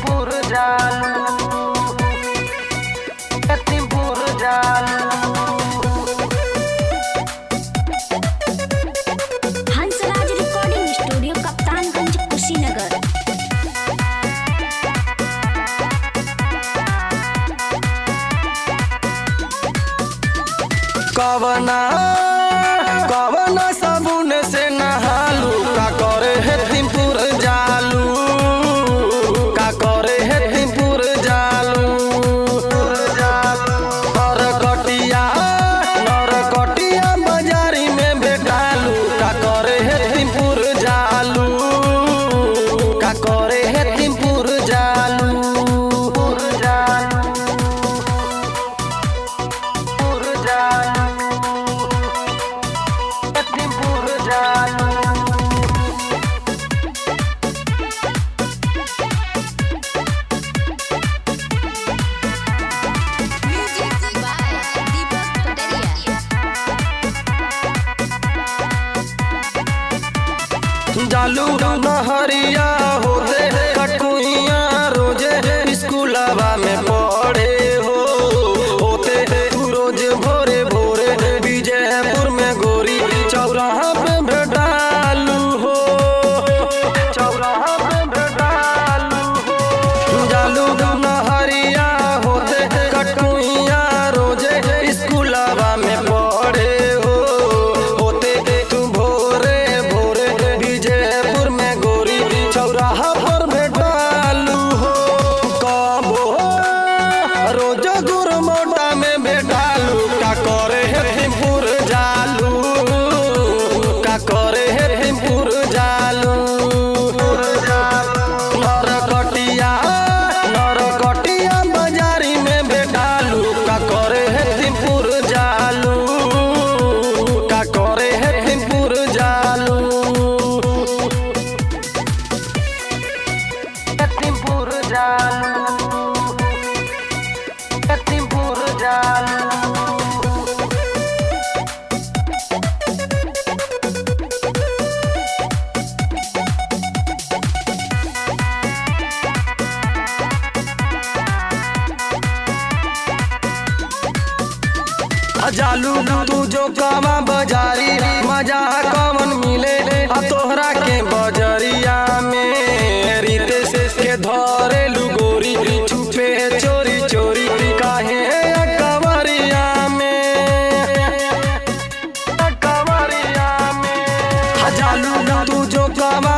लखीमपुर जालू, लखीमपुर जालू। Hansraj recording studio, Kaptanganj, Kushinagar. कवना कवना साबुन से नहालू, का करे है लखीमपुर जालू, का करे है लखीमपुर जालू। नरकटिया बाजारी में बेटालू, का करे है लखीमपुर जालू, का करे है लखीमपुर जालू। जालू नहरिया होते कटुइया रोजे स्कूलवा में पढ़े हो, होते तू रोज भोरे भोरे विजयपुर में गोरी चौराहा पे भेटालू हो, चौराहा पे भेटालू हो। जालू नहरिया होते कटुइया रोजे स्कूलवा में पढ़े हो, होते तू भोरे भोरे विजयपुर में गोरी चौराहा पर भेटालू हो। कबो रोज गुरमोटा में भेटालू, का करे है लखीमपुर जालू, का करे है लखीमपुर जालू। नरकटिया बाजारी में भेटालू, का करे है लखीमपुर जालू, का करे है लखीमपुर जालू। लखीमपुर जालू, लखीमपुर जालू। जालू तू जो कामा बाजारी मजा कवन मिले तोहरा के बजरिया में, रीते से के धरे लुगोरी छुपे चोरी चोरी काहे कवरिया में, कवरिया में। जालू तू जो कामा